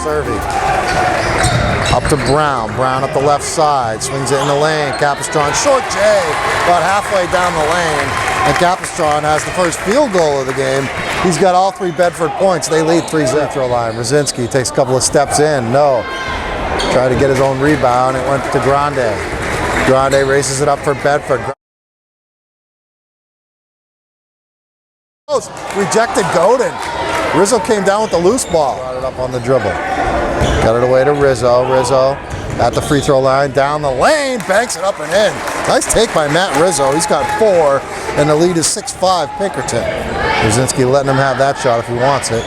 Meserve. Up to Brown. Brown up the left side. Swings it in the lane. Capistron, short J, about halfway down the lane. And Capistron has the first field goal of the game. He's got all 3 Bedford points. They lead 3-0. Throw line. Rosinski takes a couple of steps in. No. Tried to get his own rebound. It went to Grande. Grande races it up for Bedford. Rejected Godin. Rizzo came down with the loose ball. Brought it up on the dribble. Got it away to Rizzo. Rizzo at the free throw line. Down the lane. Banks it up and in. Nice take by Matt Rizzo. He's got 4, and the lead is 6-5 Pinkerton. Rosinski letting him have that shot if he wants it.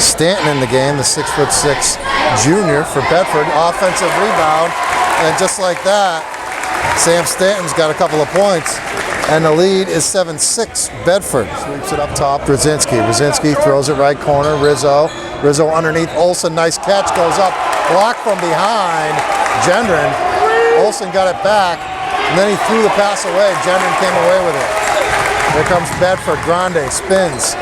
Stanton in the game, the 6'6" junior for Bedford. Offensive rebound. And just like that, Sam Stanton's got a couple of points. And the lead is 7-6 Bedford. Sweeps it up top, Rosinski. Rosinski throws it right corner, Rizzo. Rizzo underneath Olsen, nice catch, goes up. Blocked from behind, Gendron. Olsen got it back, and then he threw the pass away. Gendron came away with it. Here comes Bedford, Grande, spins.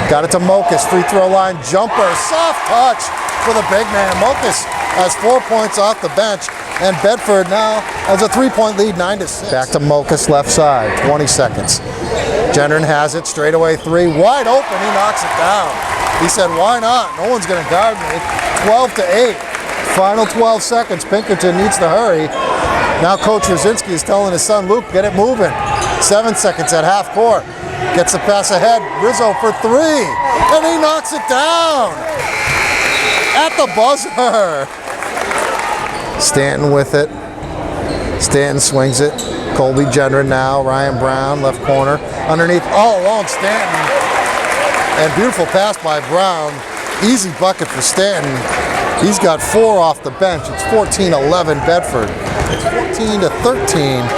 Got it to Mokas, free throw line, jumper, soft touch for the big man. Mokas has 4 points off the bench. And Bedford now has a 3-point lead, 9-6. Back to Mokas, left side, 20 seconds. Gendron has it, straightaway 3, wide open, he knocks it down. He said, why not? No one's gonna guard me. 12-8, final 12 seconds. Pinkerton needs to hurry. Now Coach Rosinski is telling his son, Luke, get it moving. 7 seconds at half court. Gets the pass ahead, Rizzo for 3, and he knocks it down. At the buzzer. Stanton with it. Stanton swings it. Colby Gendron now. Ryan Brown, left corner. Underneath, all along Stanton. And beautiful pass by Brown. Easy bucket for Stanton. He's got 4 off the bench. It's 14-11 Bedford. It's 14-13.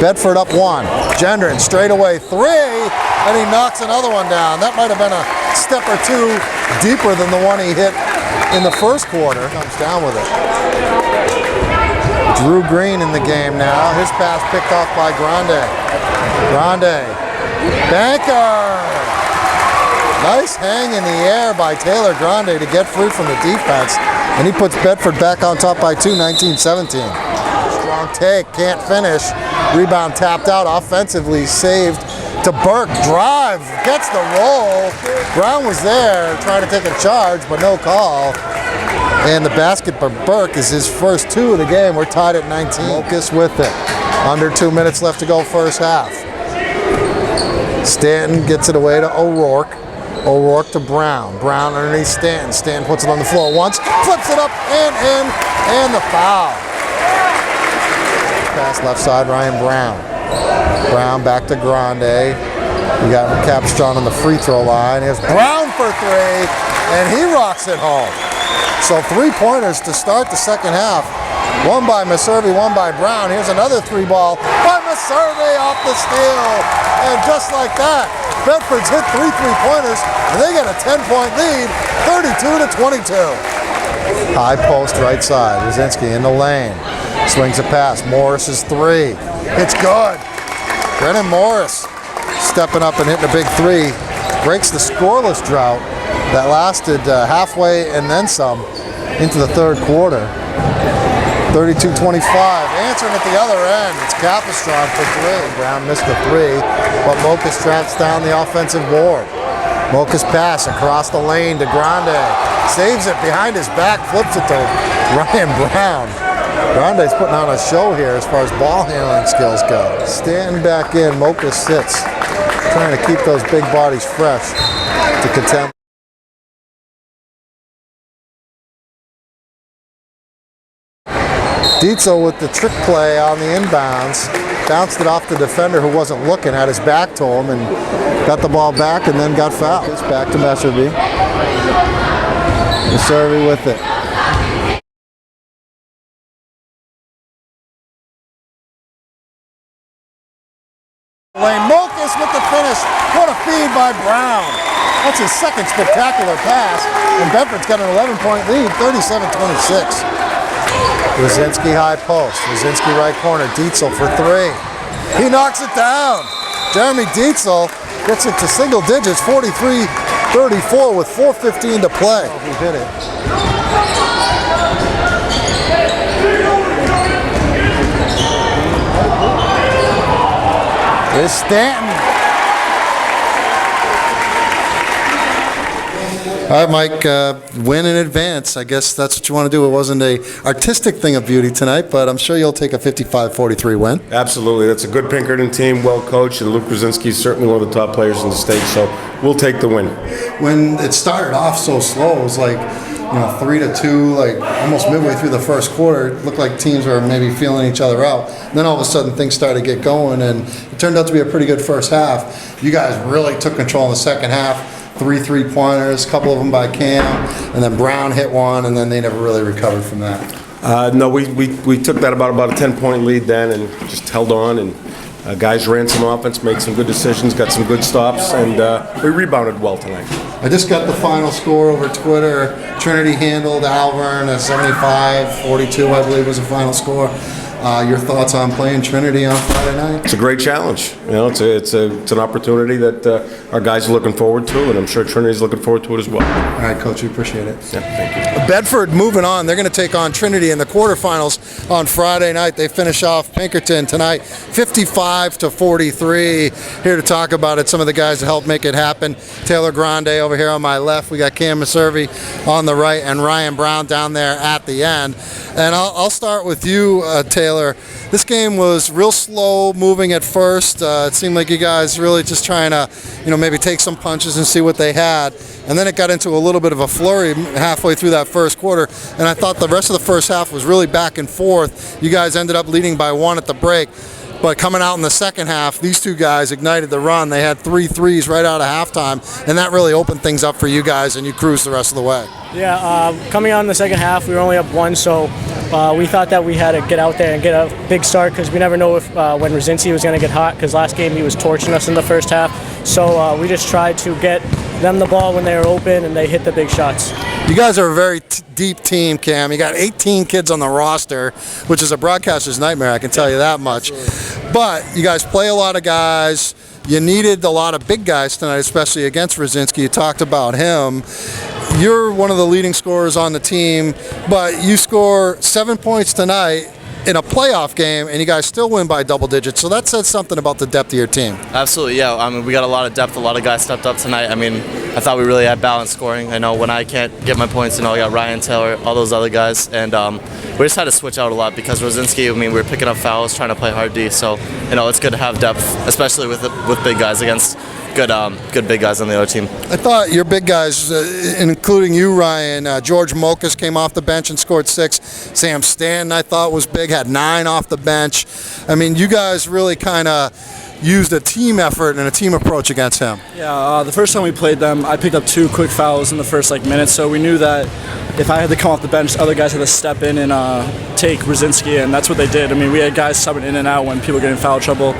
Bedford up 1. Gendron straight away 3. And he knocks another one down. That might have been a step or 2 deeper than the one he hit in the first quarter. Comes down with it. Drew Green in the game now. His pass picked off by Grande. Grande. Banker! Nice hang in the air by Taylor Grande to get free from the defense. And he puts Bedford back on top by 2, 19-17. Strong take, can't finish. Rebound tapped out, offensively saved to Burke. Drive, gets the roll. Brown was there trying to take a charge, but no call. And the basket for Burke is his first 2 of the game. We're tied at 19. Mokas with it. Under 2 minutes left to go first half. Stanton gets it away to O'Rourke. O'Rourke to Brown. Brown underneath Stanton. Stanton puts it on the floor once, flips it up and in, and the foul. Pass left side, Ryan Brown. Brown back to Grande. We got Capistron on the free throw line. Here's Brown for 3, and he rocks it home. So 3-pointers to start the second half. 1 by Meserve, 1 by Brown. Here's another 3-ball by Meserve off the steal. And just like that, Bedford's hit 3 3-pointers, and they get a 10-point lead, 32-22. High post right side. Rosinski in the lane. Swings a pass. Morris is 3. It's good. Brennan Morris stepping up and hitting a big 3. Breaks the scoreless drought that lasted halfway and then some into the third quarter. 32-25. Answering at the other end, it's Capistron for 3. Brown missed the 3, but Mokas traps down the offensive board. Mokas pass across the lane to Grande. Saves it behind his back, flips it to Ryan Brown. Grande's putting on a show here as far as ball handling skills go. Stanton back in, Mokas sits. Trying to keep those big bodies fresh to contend. Dietzel with the trick play on the inbounds. Bounced it off the defender who wasn't looking, had his back to him, and got the ball back and then got fouled. It's back to Meserve. Meserve with it. Mokas with the finish. What a feed by Brown. That's his second spectacular pass. And Bedford's got an 11-point lead, 37-26. Rosinski high post. Rosinski right corner. Dietzel for 3. He knocks it down. Jeremy Dietzel gets it to single digits, 43 34 with 4:15 to play. Oh, he hit it. It's Stanton. All right, Mike, win in advance. I guess that's what you want to do. It wasn't a artistic thing of beauty tonight, but I'm sure you'll take a 55-43 win. Absolutely. That's a good Pinkerton team, well coached, and Luke Brzezinski is certainly one of the top players in the state, so we'll take the win. When it started off so slow, it was like, 3-2, like almost midway through the first quarter, it looked like teams were maybe feeling each other out. And then all of a sudden things started to get going, and it turned out to be a pretty good first half. You guys really took control in the second half. 3 3-pointers, a couple of them by Cam, and then Brown hit one, and then they never really recovered from that. No, we took that about a 10-point lead then and just held on, and guys ran some offense, made some good decisions, got some good stops, and we rebounded well tonight. I just got the final score over Twitter. Trinity handled Alvern at 75-42, I believe was the final score. Your thoughts on playing Trinity on Friday night? It's a great challenge. It's an opportunity that our guys are looking forward to, and I'm sure Trinity's looking forward to it as well. All right, Coach, we appreciate it. Yeah, thank you. Bedford moving on. They're going to take on Trinity in the quarterfinals on Friday night. They finish off Pinkerton tonight, 55-43. Here to talk about it, some of the guys that helped make it happen. Taylor Grande over here on my left. We got Cam Maservi on the right, and Ryan Brown down there at the end. And I'll start with you, Taylor. This game was real slow moving at first. It seemed like you guys really just trying to, maybe take some punches and see what they had. And then it got into a little bit of a flurry halfway through that first quarter. And I thought the rest of the first half was really back and forth. You guys ended up leading by 1 at the break. But coming out in the second half, these two guys ignited the run. They had 3 threes right out of halftime, and that really opened things up for you guys, and you cruised the rest of the way. Yeah, coming out in the second half, we were only up 1, so we thought that we had to get out there and get a big start because we never know if when Brzezinski was going to get hot, because last game he was torching us in the first half. So we just tried to get them the ball when they were open, and they hit the big shots. You guys are a very deep team, Cam. You got 18 kids on the roster, which is a broadcaster's nightmare, I can tell you that much. But you guys play a lot of guys. You needed a lot of big guys tonight, especially against Brzezinski. You talked about him. You're one of the leading scorers on the team, but you score 7 points tonight in a playoff game, and you guys still win by double digits. So that says something about the depth of your team. Absolutely, yeah. I mean, we got a lot of depth. A lot of guys stepped up tonight. I mean, I thought we really had balanced scoring. I know when I can't get my points, I got Ryan Taylor, all those other guys, and we just had to switch out a lot because Brzezinski, we were picking up fouls, trying to play hard D. So it's good to have depth, especially with big guys against good big guys on the other team. I thought your big guys, including you, Ryan, George Mokas came off the bench and scored 6. Sam Stanton, I thought, was big, had 9 off the bench. I mean, you guys really kind of used a team effort and a team approach against him. Yeah, the first time we played them, I picked up 2 quick fouls in the first minute, so we knew that if I had to come off the bench, other guys had to step in and take Brzezinski, and that's what they did. I mean, we had guys subbing in and out when people were getting in foul trouble.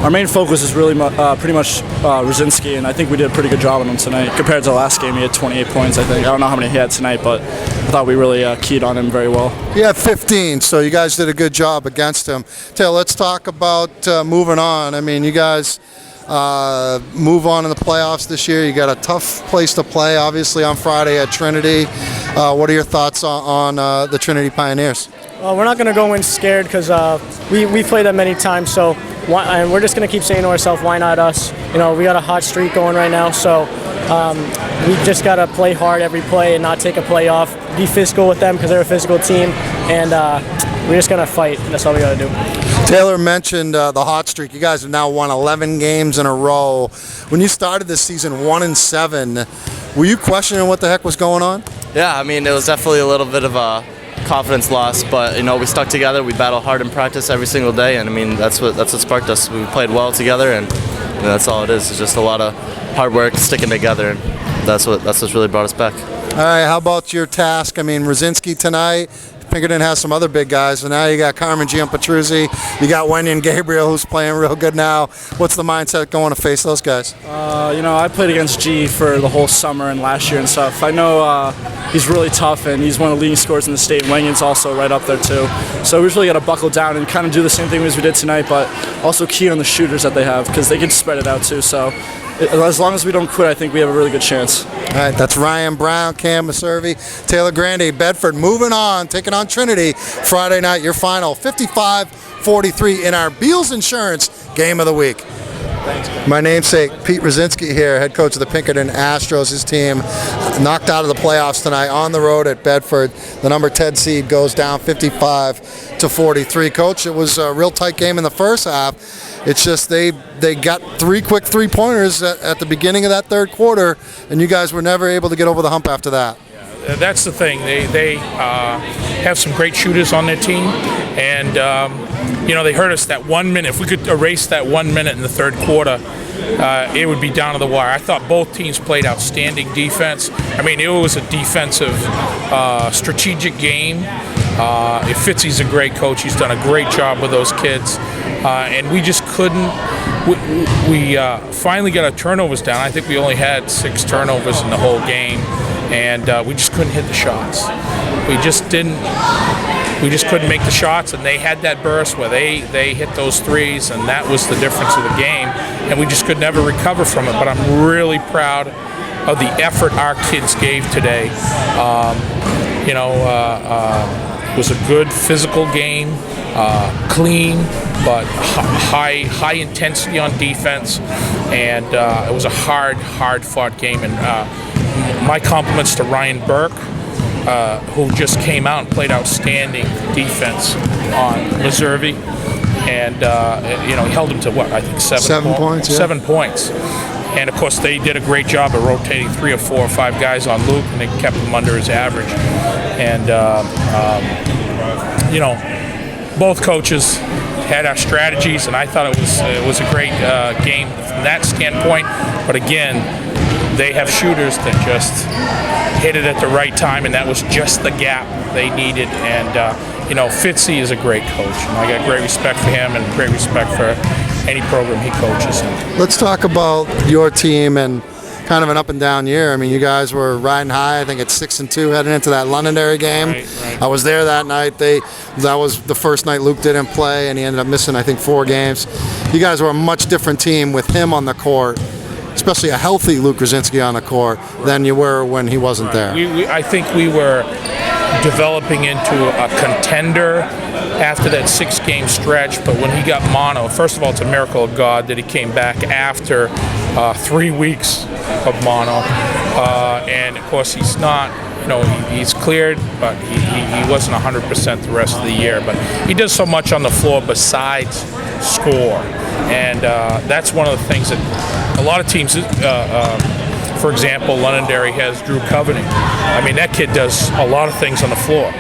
Our main focus is really pretty much Brzezinski, and I think we did a pretty good job on him tonight. Compared to the last game, he had 28 points, I think. I don't know how many he had tonight, but I thought we really keyed on him very well. He had 15, so you guys did a good job against him. Taylor, let's talk about moving on. I mean, you guys move on in the playoffs this year. You got a tough place to play, obviously, on Friday at Trinity. What are your thoughts on the Trinity Pioneers? Well, we're not going to go in scared because we played them many times, so and we're just going to keep saying to ourselves, why not us? We got a hot streak going right now, so we just got to play hard every play and not take a play off. Be physical with them because they're a physical team, and we're just going to fight. That's all we got to do. Taylor mentioned the hot streak. You guys have now won 11 games in a row. When you started this season 1-7, were you questioning what the heck was going on? Yeah, I mean, it was definitely a little bit of a confidence loss, but we stuck together. We battled hard in practice every single day, and I mean that's what sparked us. We played well together, and that's all it is. It's just a lot of hard work, sticking together, and that's what's really brought us back. All right, how about your task? I mean, Brzezinski tonight. Pinkerton has some other big guys, and now you got Carmen Gianpatruzzi, you got Wenyan Gabriel, who's playing real good now. What's the mindset going to face those guys? I played against G for the whole summer and last year and stuff. I know he's really tough, and he's one of the leading scorers in the state. Wenyan's also right up there too. So we really got to buckle down and kind of do the same thing as we did tonight, but also key on the shooters that they have because they can spread it out too. So as long as we don't quit, I think we have a really good chance. All right, that's Ryan Brown, Cam Maservi, Taylor Grandy, Bedford moving on, taking on Trinity. Friday night, your final 55-43 in our Beals Insurance Game of the Week. My namesake, Pete Rosinski here, head coach of the Pinkerton Astros. His team knocked out of the playoffs tonight on the road at Bedford. The number 10 seed goes down 55-43. Coach, it was a real tight game in the first half. It's just they got 3 quick three-pointers at the beginning of that third quarter, and you guys were never able to get over the hump after that. That's the thing. They have some great shooters on their team, and they hurt us that 1 minute. If we could erase that 1 minute in the third quarter, it would be down to the wire. I thought both teams played outstanding defense. I mean, it was a defensive, strategic game. Fitzy's a great coach. He's done a great job with those kids, and we just couldn't. We finally got our turnovers down. I think we only had 6 turnovers in the whole game, and we just couldn't hit the shots. We just didn't. We just couldn't make the shots, and they had that burst where they hit those threes, and that was the difference of the game, and we just could never recover from it. But I'm really proud of the effort our kids gave today. It was a good physical game, clean, but high intensity on defense, and it was a hard-fought game. And my compliments to Ryan Burke, who just came out and played outstanding defense on Maservi, and he held him to what, I think 7 points. Yeah. 7 points. And of course, they did a great job of rotating 3 or 4 or 5 guys on Luke, and they kept him under his average. And both coaches had our strategies, and I thought it was a great game from that standpoint. But again, they have shooters that just hit it at the right time, and that was just the gap they needed. And Fitzy is a great coach, and I got great respect for him and great respect for any program he coaches. Let's talk about your team and kind of an up and down year. I mean, you guys were riding high. I think it's 6-2 heading into that Londonderry game. Right. I was there that night. That was the first night Luke didn't play, and he ended up missing, I think, 4 games. You guys were a much different team with him on the court, especially a healthy Luke Rosinski on the court, than you were when he wasn't there. I think we were developing into a contender after that 6-game stretch, but when he got mono, first of all, it's a miracle of God that he came back after 3 weeks of mono, and of course he's not, he's cleared, but he wasn't 100% the rest of the year, but he does so much on the floor besides score, and that's one of the things that a lot of teams, for example, Londonderry has Drew Coveney. I mean, that kid does a lot of things on the floor.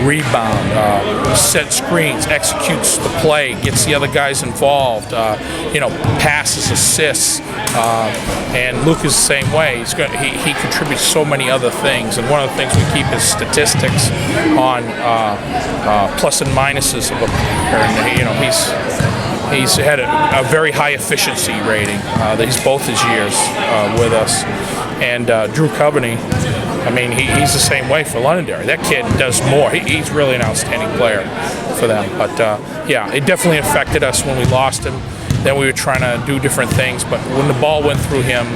Rebound, set screens, executes the play, gets the other guys involved, passes, assists, and Luke is the same way. He contributes so many other things, and one of the things we keep is statistics on plus and minuses of a player, and he's had a very high efficiency rating. He's both his years with us, and Drew Coveney, I mean, he's the same way for Londonderry. That kid does more. He's really an outstanding player for them. But it definitely affected us when we lost him. Then we were trying to do different things, but when the ball went through him,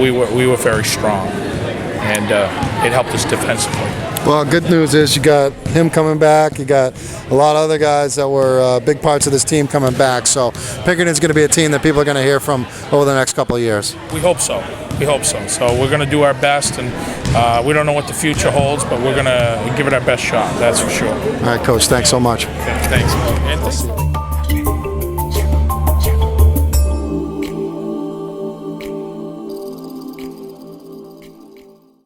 we were very strong, and it helped us defensively. Well, good news is you got him coming back. You got a lot of other guys that were big parts of this team coming back. So Pinkerton's going to be a team that people are going to hear from over the next couple of years. We hope so. So we're going to do our best, and we don't know what the future holds, but we're going to give it our best shot. That's for sure. All right, Coach. Thanks so much. Okay, thanks.